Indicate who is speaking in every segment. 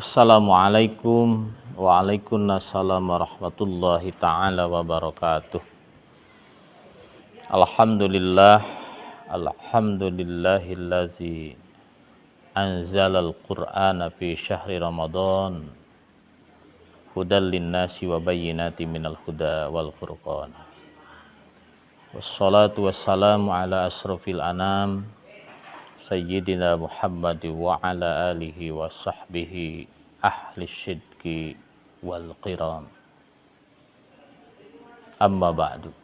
Speaker 1: Assalamualaikum waalaikumsalam warahmatullahi ta'ala wabarakatuh. Alhamdulillah, alhamdulillahillazi anzalal qur'ana fi syahri ramadan hudal linnasi wa bayyinati minal huda wal furqan. Wassalatu wassalamu ala asrafil anam Sayyidina Muhammad wa ala alihi wa sahbihi ahli syidki wal qiram. Amma ba'du.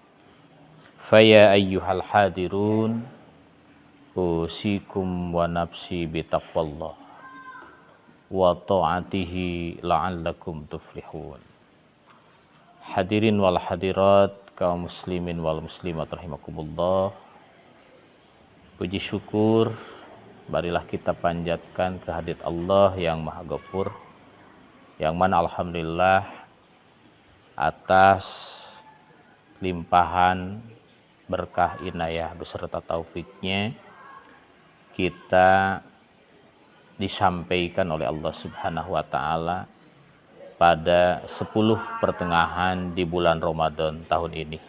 Speaker 1: Faya ayyuhal hadirun usikum wa nafsi bitaqwallah wa ta'atihi la'allakum tuflihun. Hadirin wal hadirat, kaum muslimin wal muslimat rahimakumullah. Puji syukur marilah kita panjatkan kehadirat Allah yang Maha Ghafur, yang mana alhamdulillah atas limpahan berkah inayah beserta taufiknya kita disampaikan oleh Allah Subhanahu wa taala pada 10 pertengahan di bulan Ramadan tahun ini.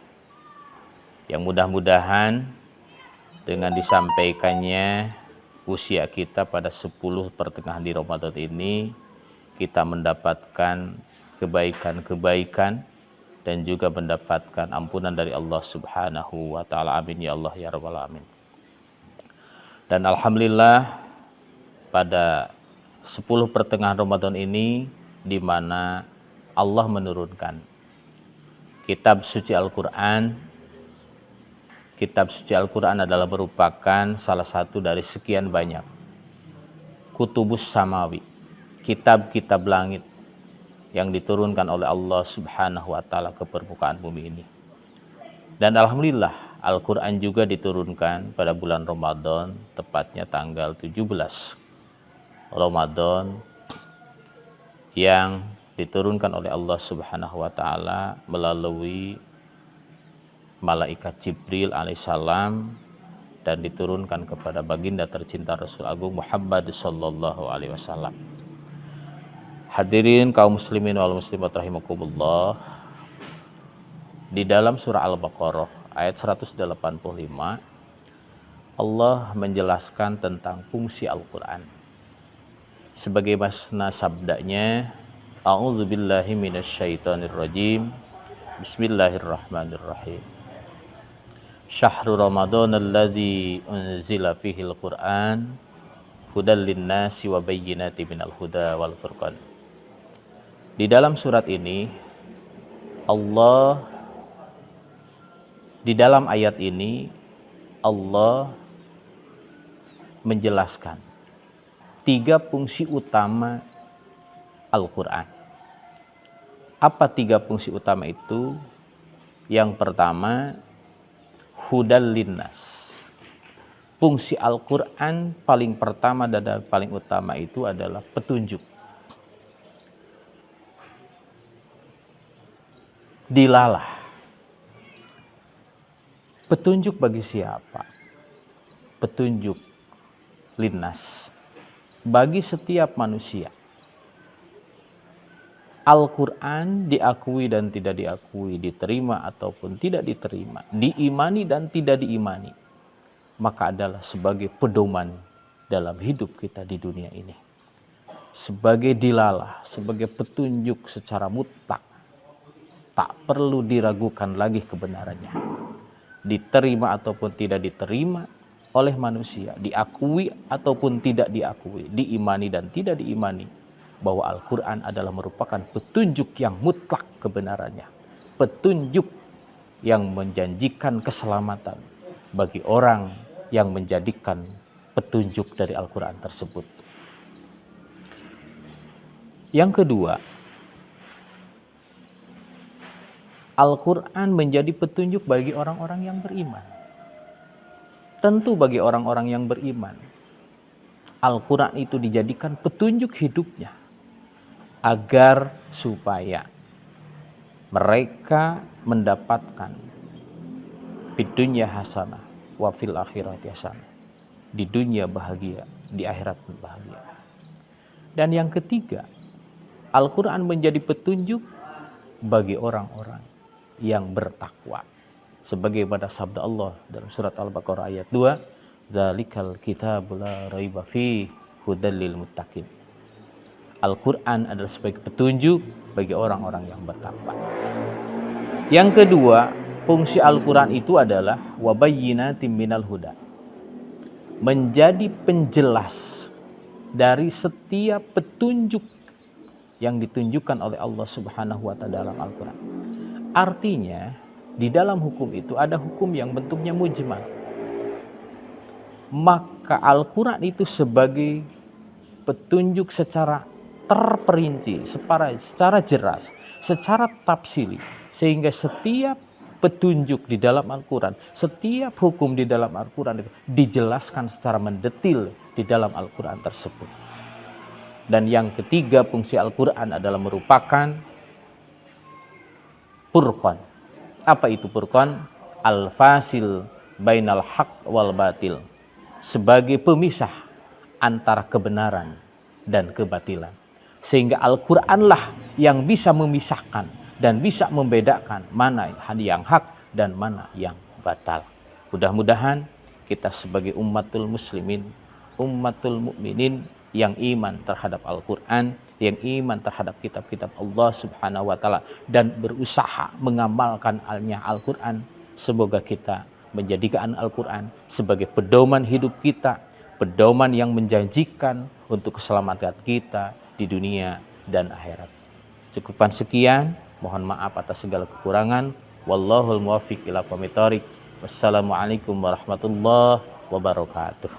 Speaker 1: Yang mudah-mudahan dengan disampaikannya usia kita pada 10 pertengahan di Ramadan ini, kita mendapatkan kebaikan-kebaikan dan juga mendapatkan ampunan dari Allah Subhanahu wa taala. Amin ya Allah ya rabbal alamin. Dan alhamdulillah pada 10 pertengahan Ramadan ini di mana Allah menurunkan kitab suci Al-Qur'an. Kitab suci Al-Quran adalah merupakan salah satu dari sekian banyak kutubus samawi, kitab-kitab langit yang diturunkan oleh Allah Subhanahu wa taala ke permukaan bumi ini. Dan alhamdulillah Al-Quran juga diturunkan pada bulan Ramadan, tepatnya tanggal 17 Ramadan, yang diturunkan oleh Allah Subhanahu wa taala melalui malaikat Jibril alaihissalam dan diturunkan kepada baginda tercinta Rasul Agung Muhammad sallallahu alaihi wasallam. Hadirin kaum muslimin wal muslimat rahimakumullah, di dalam surah Al-Baqarah ayat 185 Allah menjelaskan tentang fungsi Al-Quran. Sebagaimana sabdanya, a'udzubillahi minasyaitonirrajim, bismillahirrahmanirrahim. Syahrul Ramadan allazi unzila fihil Qur'an hudal linnasi wa bayyinati minal huda wal furqan. Di dalam surat ini Allah, di dalam ayat ini Allah menjelaskan 3 fungsi utama Al-Quran. Apa 3 fungsi utama itu? Yang pertama, hudal linnas. Fungsi Al-Quran paling pertama dan paling utama itu adalah petunjuk. Dilalah. Petunjuk bagi siapa? Petunjuk linnas. Bagi setiap manusia. Al-Quran diakui dan tidak diakui, diterima ataupun tidak diterima, diimani dan tidak diimani, maka adalah sebagai pedoman dalam hidup kita di dunia ini. Sebagai dilalah, sebagai petunjuk secara mutlak, tak perlu diragukan lagi kebenarannya. Diterima ataupun tidak diterima oleh manusia, diakui ataupun tidak diakui, diimani dan tidak diimani, bahwa Al-Quran adalah merupakan petunjuk yang mutlak kebenarannya. Petunjuk yang menjanjikan keselamatan bagi orang yang menjadikan petunjuk dari Al-Quran tersebut. Yang kedua, Al-Quran menjadi petunjuk bagi orang-orang yang beriman. Tentu bagi orang-orang yang beriman, Al-Quran itu dijadikan petunjuk hidupnya, agar supaya mereka mendapatkan di dunia hasanah wa fil akhirati hasanah, di dunia bahagia, di akhirat bahagia. Dan yang ketiga, Al-Quran menjadi petunjuk bagi orang-orang yang bertakwa. Sebagaimana sabda Allah dalam surat Al-Baqarah ayat 2, "Zalikal kitabul la raiba fi hudal lil muttaqin." Al-Quran adalah sebagai petunjuk bagi orang-orang yang bertakwa. Yang kedua, fungsi Al-Quran itu adalah wabayyinatim minal huda. Menjadi penjelas dari setiap petunjuk yang ditunjukkan oleh Allah Subhanahu wa Ta'ala dalam Al-Quran. Artinya, di dalam hukum itu ada hukum yang bentuknya mujmal. Maka Al-Quran itu sebagai petunjuk secara terperinci, secara jelas, secara tafsili, sehingga setiap petunjuk di dalam Al-Quran, setiap hukum di dalam Al-Quran itu dijelaskan secara mendetil di dalam Al-Quran tersebut. Dan yang ketiga, fungsi Al-Quran adalah merupakan furqan. Apa itu furqan? Al-fasil bainal haq wal batil. Sebagai pemisah antara kebenaran dan kebatilan. Sehingga Al-Quranlah yang bisa memisahkan dan bisa membedakan mana yang hak dan mana yang batal. Mudah-mudahan kita sebagai ummatul muslimin, ummatul mukminin yang iman terhadap Al-Quran, yang iman terhadap kitab-kitab Allah Subhanahu wa Ta'ala, dan berusaha mengamalkan Al-Quran. Semoga kita menjadikan Al-Quran sebagai pedoman hidup kita, pedoman yang menjanjikan untuk keselamatan kita di dunia dan akhirat. Cukupan sekian, mohon maaf atas segala kekurangan. Wallahul muwaffiq ila aqwamit thoriq. Wassalamualaikum warahmatullahi wabarakatuh.